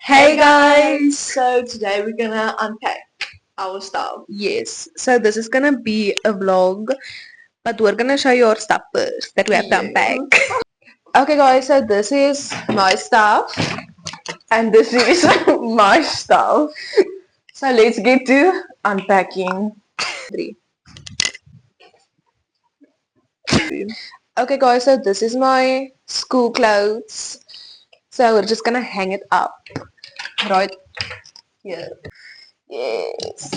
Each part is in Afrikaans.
Hey guys! So today we're gonna unpack our stuff. Yes, so this is gonna be a vlog, but we're gonna show you our stuff first that we have to unpack. Okay guys, so this is my stuff and this is my stuff. So let's get to unpacking. 3. Okay guys, so this is my school clothes. So we're just gonna hang it up right here. Yes.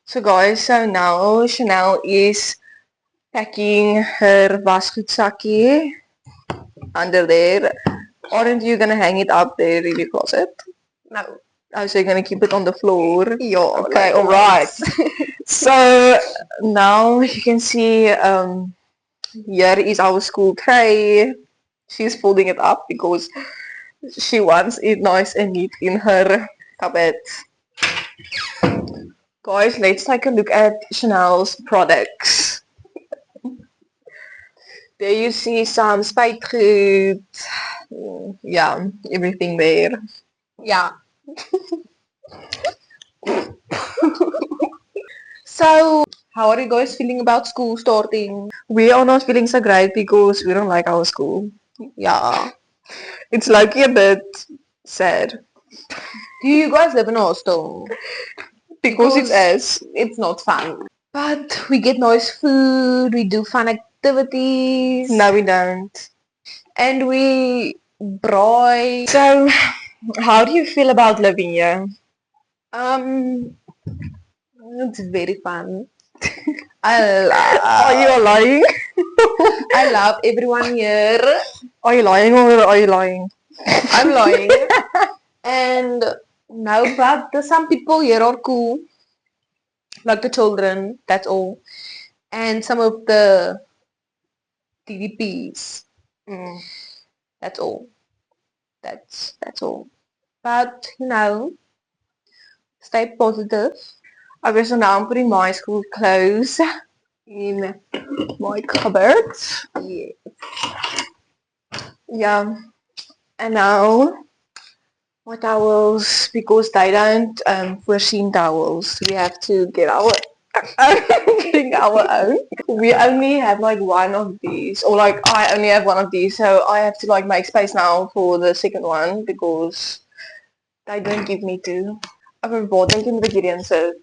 So guys, so now Chanel is packing her wasgoedsakkie under there. Aren't you gonna hang it up there in your closet? No. Oh, so you're gonna keep it on the floor? Yeah, Okay, like alright. So now you can see here is our school tray. She's folding it up because she wants it nice and neat in her cupboard. Guys, let's take a look at Chanel's products. There you see some spuitgoed. Yeah, everything there. Yeah. So, how are you guys feeling about school starting? We are not feeling so great because we don't like our school. Yeah. It's like a bit sad. Do you guys live in a hostel? Because it's us. It's not fun. But we get nice food, we do fun activities. No, we don't. And we braai. So, how do you feel about living here? It's very fun. Are you lying? I love everyone here. Are you lying or are you lying? I'm lying. And no, but some people here are cool. Like the children, that's all. And some of the TDPs. That's all. That's all. But stay positive. Okay, so now I'm putting my school clothes in my cupboard. Yeah. Yeah. And now my towels, because they don't foreseen towels, we have to get our getting our own. We only have like one of these, or like I only have one of these, so I have to like make space now for the second one because they don't give me two. Okay, waar dink jy moet ek hierdie insit?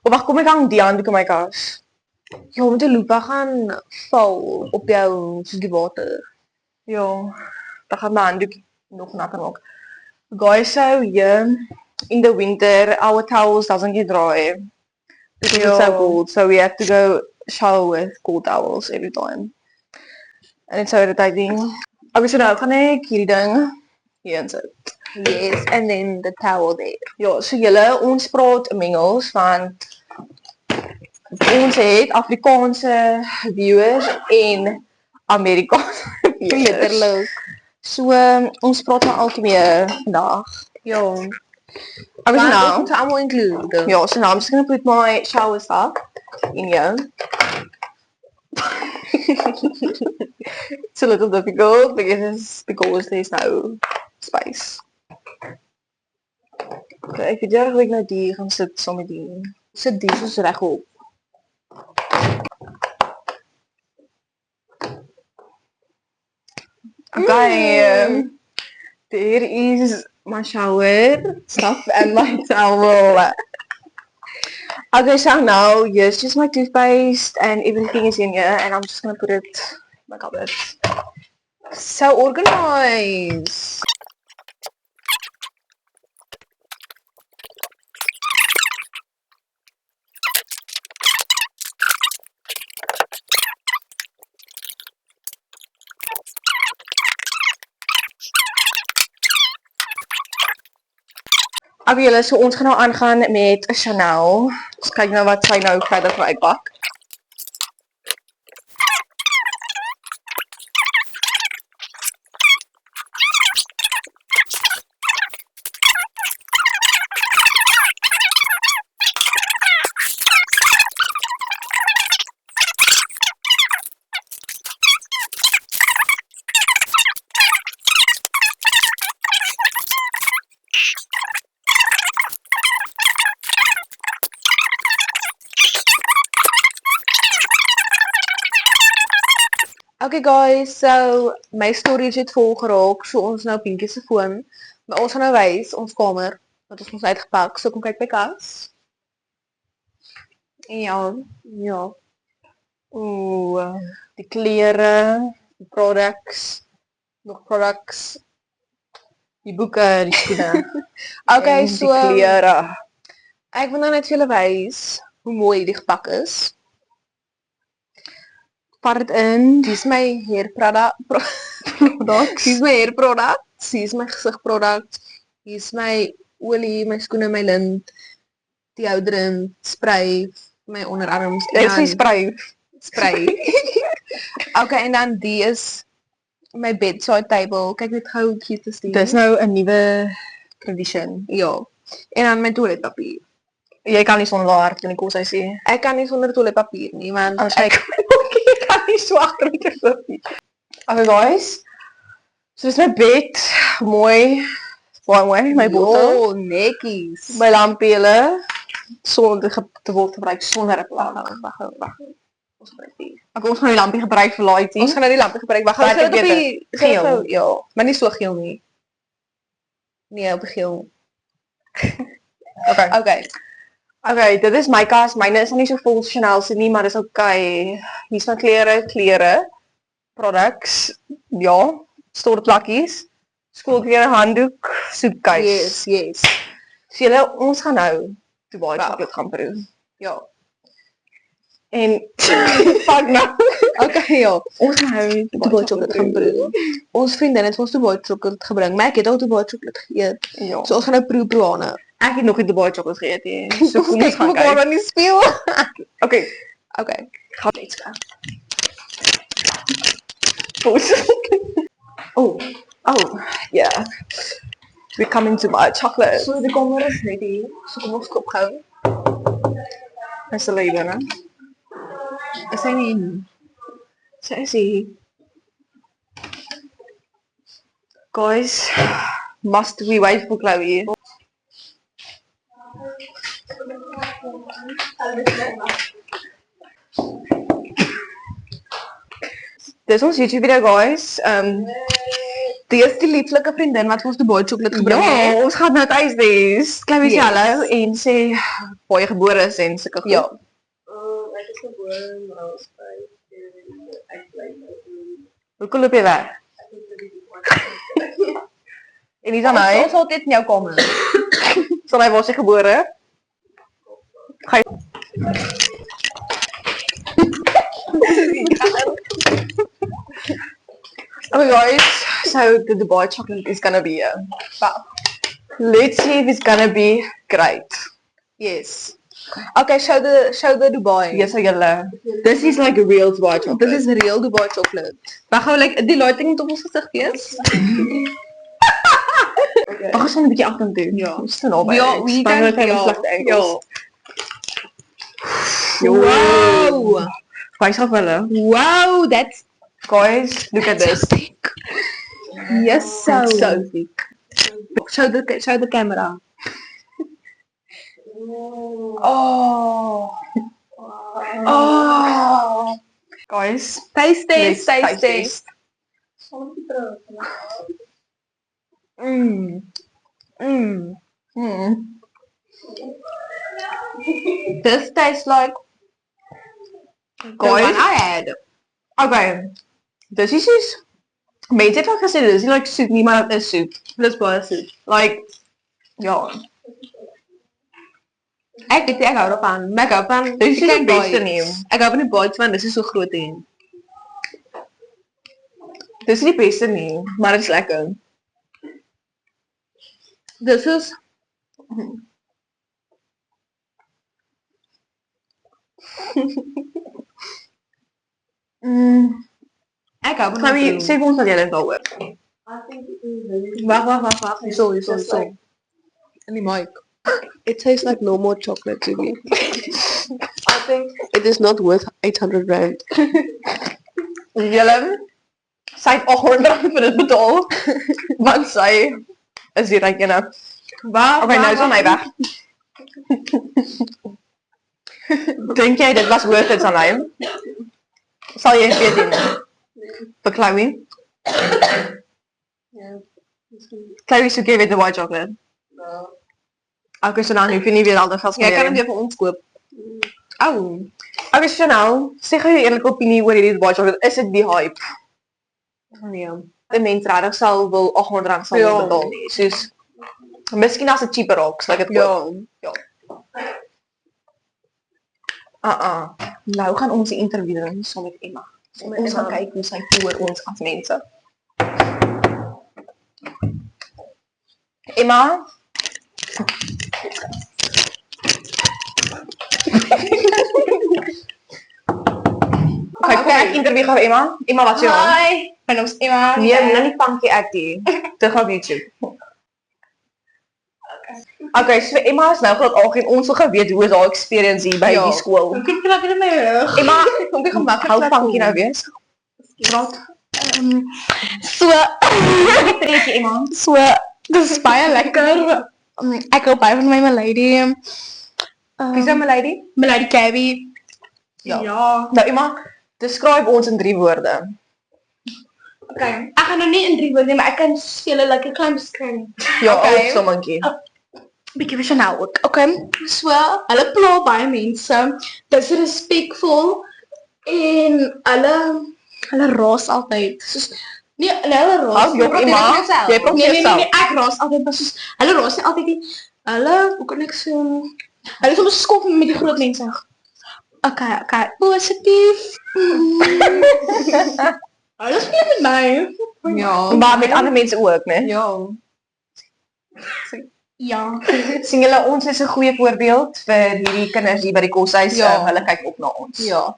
Wag, kom ek hang die handdoek in my kas. Ja, met die loepa gaan val op jou soos die water. Ja, dan gaan my handdoek nog natter maak. Guys, so here in the winter, our towels doesn't get dry because it's so cold. So we have to go shower with cold towels every time. And it's so irritating. Okay, so nou gaan ek hierdie ding hier insit. Yes, and then the towel there. Ja, so julle, ons praat Engels want ons het Afrikaanse viewers en Amerikaanse viewers. Letterlik. So ons praat nou altyd meer vandag. Ja. Okay, so now, Ons allemaal include. yeah, so now I'm just gonna put my shower stuff in here. It's a little difficult because there's no space. Okay, ek weet jy dat ek nou die gaan sit saam met die. Sit die soos regop. Okay, there is my shower stuff and my towel. Okay, so now here's just my toothpaste and everything is in here and I'm just gonna put it in my cupboard. So organized. Okay, julle, so ons gaan nou aangaan met Chanel. Ons kyk nou wat sy nou verder vir uitpak. Okay guys, so my storage het vol geraak, so ons nou Pinkie se foon. Maar ons gaan nou wys ons kamer wat ons mos uitgepak. So kom kyk by kas. Ja. Ja. Oeh, die klere, die products, nog products, die boeke, die skoene. Okay, en so die klere. ek wil nou net vir julle wys hoe mooi die gepak is. Vat dit in. Dis my hair products. Dis my hair products. Dis my gesig products. Dis my olie, my skoene, my lint, deodorant, spray, my onderarms. Dit is nie spray. Spray. Okay, en dan die is my bedside table. Kyk net hoe cute is die. Dis nou 'n nuwe tradition. Ja. En dan my toiletpapier. Jy kan nie sonder daar in die koshuis nie. Ek kan nie sonder toiletpapier nie, want Anders ek kan nie so agter met jou loop nie. Okay guys. So dis my bed, mooi. Baie mooi, my bottel, oh, netjies. my lampiele sonder te word gebruik sonder 'n plank. Wag. Ons gebruik die. Ek ons gaan die lampie gebruik vir lighting. Ons gaan nou die lampe gebruik. Wag, Wat ons gaan ek dit op die geel. Ja, maar nie so geel nie. Nee, op die geel. Okay. Okay. Okay, dit is my kas. Myne is nie so funksioneel so nie, maar dis okay. Hier's my klere, products, ja, stortplakkies, skoolklere, handdoek, soepkuis. Yes. So julle, ons gaan nou Dubai Wag. chocolate gaan proe. Ja. En fuck nou. Okay, ja. Ons gaan nou Dubai chocolate gaan proe. Ons vriendin het vir ons Dubai chocolate gebring, maar ek het al Dubai chocolate geëet. Ja. So ons gaan nou proe aan. Ek het nog nie Dubai chocolate geëet nie. So kom ons gaan Ek wil kyk. nie speel. Okay, Okay. gaan iets gaan. Oh, yeah. We're coming to my chocolate. So die kamer is net hier. So kom ons koop gou. Is hulle hier binne? Is hy nie? Sy is hier. Guys, must we wait for Chloe? Dis ons YouTube video guys. Die is die lieflike vriendin wat vir ons Dubai chocolate gebring Ja, het. ons gaan nou thuis wees. Chloe sê Yes. hallo en sê waar jy gebore is en sulke goed. Ja. Ek is gebore in Raalsberg en ek bly nou Hoekom loop jy weg? En wie dan hy? Ons sal dit in jou kamer. Sal hy waar sy gebore? Ga jy... Okay guys, so the Dubai chocolate is gonna be well, let's see if it's gonna be great. Yes. Okay, show the Dubai. Yes, julle. This is like a real Dubai chocolate. This is real Dubai chocolate. Wag gou, like die lighting moet op ons gesig wees. Wag ons gaan 'n bietjie agtertoe. Ja. Ons staan naby. Ja, we can Ja. Wow. Wys af hulle. Wow, that's Guys, look at this. thick. Yes, That's so thick. show the camera. Oh. Oh. Guys, Taste let's taste, taste. Mm. This tastes like the Guys. one I had. Okay. Dis is mense het al gesê dis nie like soep nie, maar dit is soep. Dis baie soet. Like ja. Ek weet ek hou daarvan. Maar ek hou van Dis is chicken die beste bites. nie. Ek hou van die bites want dis is so groot en. Dis nie die beste nie, maar dit is lekker. Dis is ek hou van Chloe, die sê vir ons wat jy dink daaroor. I think it is very Wag. Hierso. Just like- In die mic. It tastes like normal chocolate to me. I think it is not worth 800 rand. Julle sy het 800 rand vir dit betaal. Want sy is die ryk ene. Wag. Okay, nou is aan my weg. Dink jy dit was worth it aan hy? Sal jy weer doen? Vir Chloe? Ja. Chloe soek jy weer die white chocolate. Ja. Okay, so dan hoef jy nie weer al die gas Jy kan hom weer vir ons koop. Au. Okay, so nou, sê gou jou eerlike opinie oor hierdie white chocolate. Is dit die hype? Nee. 'n Mens regtig sal wil R800 sal Ja. betaal nie. Soos miskien as dit cheaper raak, sal ek dit koop. Ja. Nou gaan ons die interview doen saam met Emma. Met Ons gaan Emma. kyk hoe sy voor ons as mense. Emma? Okay, kom ek interview gou Emma. Emma, wat is jou naam? Hi, my naam is Emma. Nee, nou nie funky actie. Terug op YouTube. Okay, so Emma is nou groot algemeen. Ons wil gou weet hoe is haar experience hier by Ja. die skool. Hoe kan ek in my rug? Emma, kom ek gaan maak. Hou funky nou wees. Praat. So, Treetjie Emma. so, dis baie lekker. Ek hou baie van my lady. Wie is my lady? My lady Gabby. Ja. Ja. Nou Emma, describe ons in 3 woorde. Okay. Ek gaan nou nie in 3 woorde, maar ek kan vir julle like 'n klein beskrywing. Ja, Okay. ook sommetjie. Bietjie visionaal ook. Okay. So, hulle pla baie mense. Dis respectful en hulle raas altyd. Soos nee, hulle raas. Hou jou praat jy Emma. van jouself? Jy praat Nee, nee, nee, jouself. nee, ek raas altyd, maar soos, hulle raas nie altyd nie. Hulle, hoe kan ek so, hulle is soms skop met die groot mense. Okay, positief. Hulle speel met my. Ja. Maar met ander mense ook, né? Ja. Ja. Sien julle ons is 'n goeie voorbeeld vir hierdie kinders hier by die koshuis. Ja. Hulle kyk op na ons. Ja.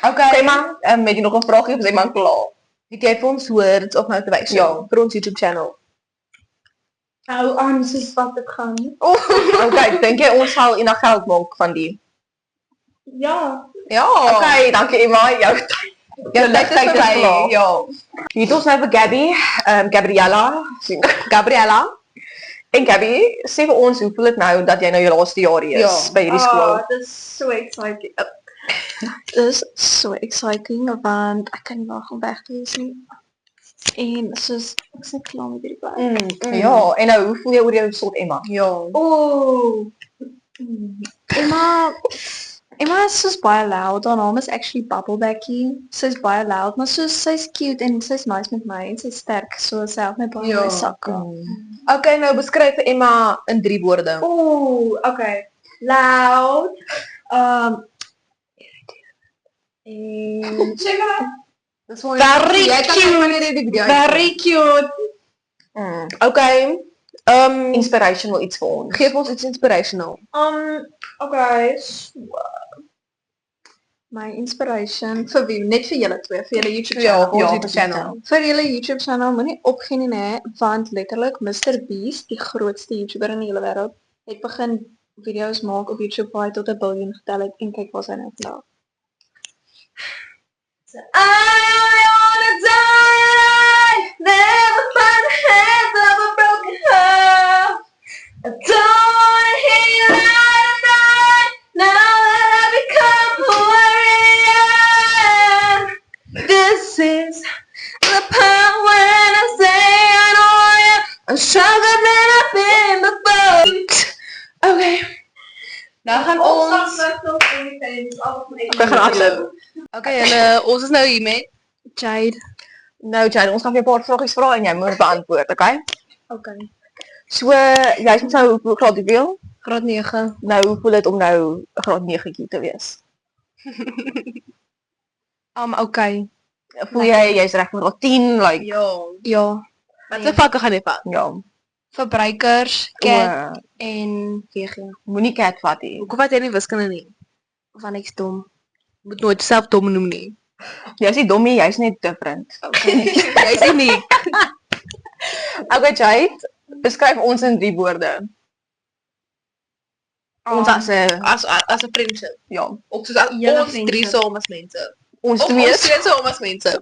Okay, Emma, het jy nog 'n vraagie of is Emma klaar? Het jy vir ons words of motivation Ja. vir ons YouTube channel? Hou aan, soos wat dit gaan. Okay, dink jy ons sal eendag geld maak van die? Ja. Ja. Okay, dankie Emma. Jou Ja, ligtyd is verby. klaar. Ja. Hier het ons nou vir Gabby, Gabriella, Gabriella. en Gabby, sê vir ons hoe voel dit nou dat jy nou jou laaste jaar hier is Ja. by hierdie skool? Dit is so exciting. Dis so exciting want ek kan nie wag om weg te wees nie. En soos ek is net klaar met hierdie plek. Ja, en nou hoe voel jy oor jou slot Emma? Ja. Oh. Emma is soos baie loud. Haar naam is actually Bubblebacky. Sy's baie loud, maar soos sy's cute en sy's nice met my en sy's sterk, so sy help my baie Ja. met my sakke. Okay, nou beskryf vir Emma in 3 woorde. Oh, okay. Loud. Check it out. Dis mooi. Very Jy kan cute. wanneer jy die video Very cute. Okay, inspirational iets vir ons. Geef ons iets inspirational. Okay. My inspiration Vir wie? Net vir julle twee, vir julle YouTube Ja, channel, vir ons ja, YouTube channel. vir julle YouTube channel moenie opgee nie, né, want letterlik Mr Beast, die grootste YouTuber in die hele wêreld, het begin video's maak op YouTube waar hy tot 1 biljoen getel het en kyk waar hy nou vandag. I wanna die, never find the hands of a broken heart. I don't wanna hear you lie tonight, now that I've become who I really am. This is the part when I say I know you, I'm stronger than I've been before. Okay. Nou gaan ons Ek gaan afloop. Okay, julle, ons is nou hier met Jade. Nou Jade, ons gaan vir 'n paar vragies vra en jy moet beantwoord, okay? Okay. So, jy's met nou hoe graad hoeveel? graad 9. Nou, hoe voel dit om nou 'n graad 9 te wees? Okay. Voel jy jy's reg vir graad 10, like Ja. Ja, Wat se vakke gaan jy vat? ja. verbruikers, cat en VG. Moenie cat vat nie. Hoekom vat jy nie wiskunde nie? Want ek's dom. Moet nooit self dom noem nie. Jy's nie dom nie, jy's net different. Jy's uniek. Okay, Jade, beskryf ons in 3 woorde. Ons as 'n As 'n friendship. ja, Ook soos as Julle ons drie vriendskap. saam as mense. ons Of twee ons twee saam as mense.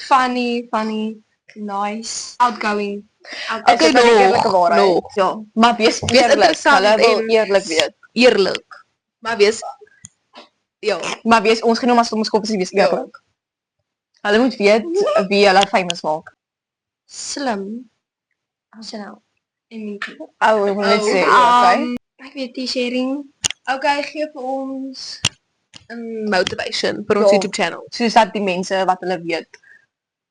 Funny, nice, outgoing. Okay, Okay, nou nog, eerlike waarheid. nog. Ja, maar wees Wees eerlik. interessant Hulle wil en- eerlik weet. Eerlik. Maar wees Ja. Maar ons genoem as Thomas Koppes wees Ja. ook. Hulle moet weet wie hulle famous maak. Slim. Chanel. Ou, ek moet net sê, Ek weet die sharing. Okay, gee vir ons 'n motivation vir ons Ja. YouTube channel. Soos dat die mense wat hulle weet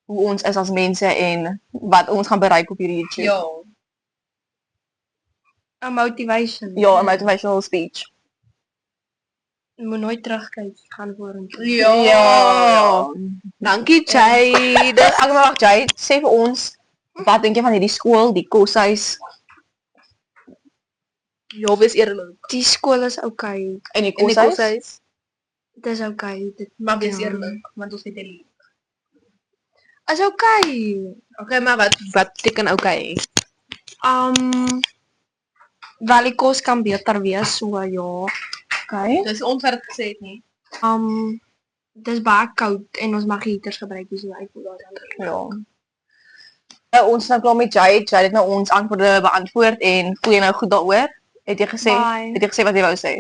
hoe ons is as mense en wat ons gaan bereik op hierdie YouTube. Ja. 'n Motivation. Ja, 'n motivational speech. Jy moet nooit terugkyk, gaan vorentoe. Ja. Dankie Jade. Ek wil wag, Jay, sê vir ons, wat dink jy van hierdie skool, die koshuis Ja, wees eerlik. Die skool is okay. en die En die koshuis? koshuis. Dit is okay. Dit Maar wees Ja. eerlik, want ons het dit. is okay. Okay, maar wat beteken okay? Wel die kos kan beter wees, so ja. Okay. Dis ons wat dit gesê het nie. Dis baie koud en ons mag heaters gebruik, so ek voel daar. Ja. Ons is nou klaar met Jade. Jade het nou ons antwoorde beantwoord en voel jy nou goed daaroor? Het jy gesê? Bye. Het jy gesê wat jy wou sê?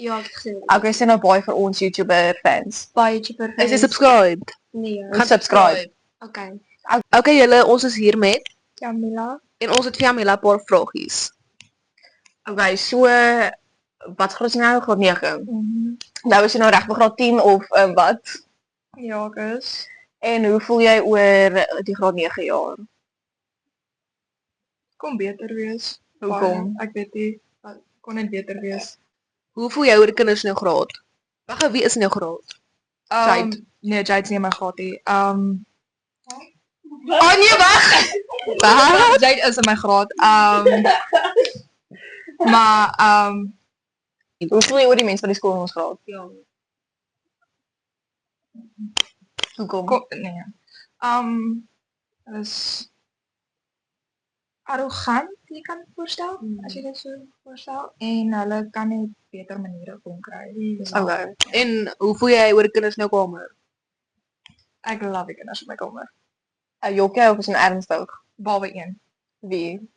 Ja, ek het gesê. Okay, sê nou baie vir ons YouTuber fans. Baie cheaper. Is jy subscribed? Nee. Gaan subscribe. Okay. Okay julle, ons is hier met Jamila. en ons het vir Jamila 'n paar vragies. Okay, so wat graad is jy nou? Graad 9. Nou is jy nou reg vir graad 10 of wat? Ja, ek is. En hoe voel jy oor die graad 9 jaar? Kon beter wees. Hoekom? Baie. Ek weet nie. Kon net beter wees. Hoe voel jy oor die kinders in jou graad? Wag, wie is in jou graad? Jade. Nee, Jade's nie in my graad nie. Oh nee, wag. Wat? Jade is in my graad. Maar Hoe voel jy oor die mense van die skool in ons graad? Ja. Hoekom? nee. Is arrogant, jy kan dit voorstel, as jy dit so voorstel. En hulle kan net beter maniere kon kry. Dis al. Okay. En hoe voel jy oor die kinders in jou kamer? Ek love die kinders in my kamer. Jokke of is een ernstig? Behalwe een. Wie?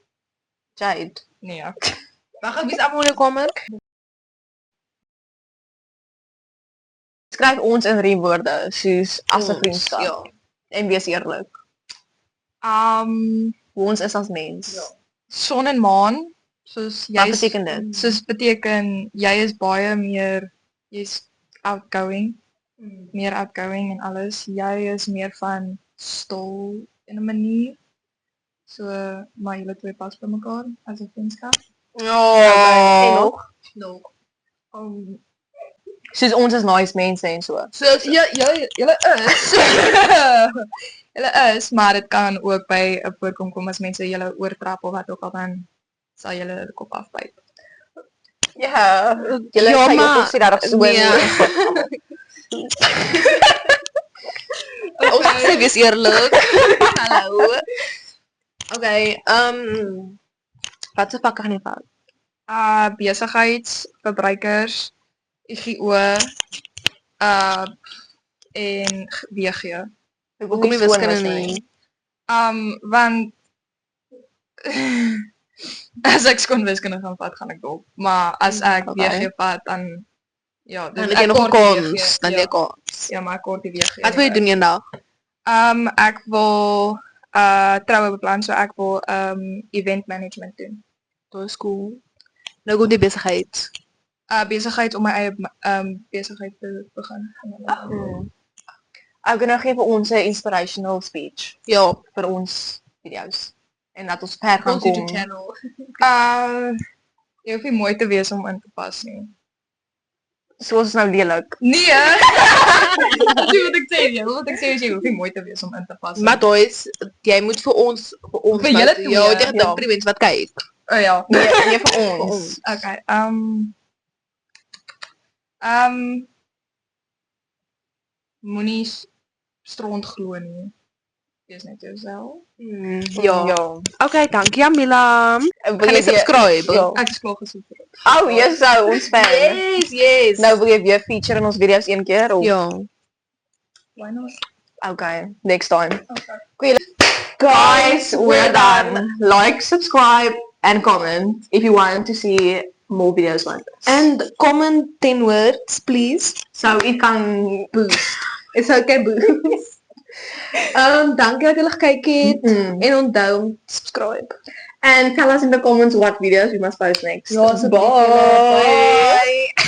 Jade. Nee, Wag, wie is almal in jou kamer? Skryf ons in 3 woorde, soos as 'n Ons, vriendskap. Ja. En wees eerlik. Hoe ons is as mens. son en maan, soos Wat jy beteken dit? soos beteken jy is baie meer jy's outgoing, meer outgoing en alles. Jy is meer van stil in 'n manier. So maar julle twee pas by mekaar as 'n vriendskap. Okay, en nog? Nog. Soos ons is nice mense en so. So Julle is. Julle is, maar dit kan ook by 'n voorkom kom as mense julle oortrap of wat ook al dan sal julle hulle kop afbyt. Ja, julle Ja, sê maar- ook sê dat so nee. Ons sê wees eerlik. Hallo. Okay, wat se pakke gaan jy vat? Besigheids, verbruikers, IGO, en WG. Hoekom nie wiskunde nie? Want as ek skoon wiskunde gaan vat, gaan ek dop. Maar as ek Okay. WG vat, dan ja, Dan het jy nog 'n kort die kans, WG, dan ja. jy kans. Ja, maar ek kort die WG. Wat wil jy doen eendag? Ek wil troue beplan, so ek wil event management doen. Dit is cool. Nou kom die besigheid. Besigheid om my eie besigheid te begin. Ek gaan nou gee vir ons 'n inspirational speech Ja, vir ons video's. En dat ons ver gaan ons kom. YouTube channel. Jy hoef nie mooi te wees om in te pas nie. Soos is nou lelik. Nee! Dis wat ek sê, wat ek sê is jy hoef nie mooi te wees om in te pas nie. Maar toys, jy moet vir ons Vir julle twee, ja, jy ja. gedink vir die mense wat kyk. Oh ja. Nee, nee vir ons. Okay. Moenie stront glo nie. Wees net jouself. Ja. Okay, dankie Jamila. Wil Kan jy weer- subscribe? Ja. Ek is klaar gesoek vir dit. Oh, yes, so ons fan. Yes, yes. Nou wil jy weer feature in ons video's een keer of? ja. Why not? Okay, next time. Okay. Guys, we're done. Like, subscribe, and comment if you want to see more videos like this. And comment 10 words, please. So it kan boost. Is okay, boost. Dankie dat julle gekyk het. En onthou om te subscribe. And tell us in the comments what videos we must post next. Ja, asseblief Bye. julle. Bye.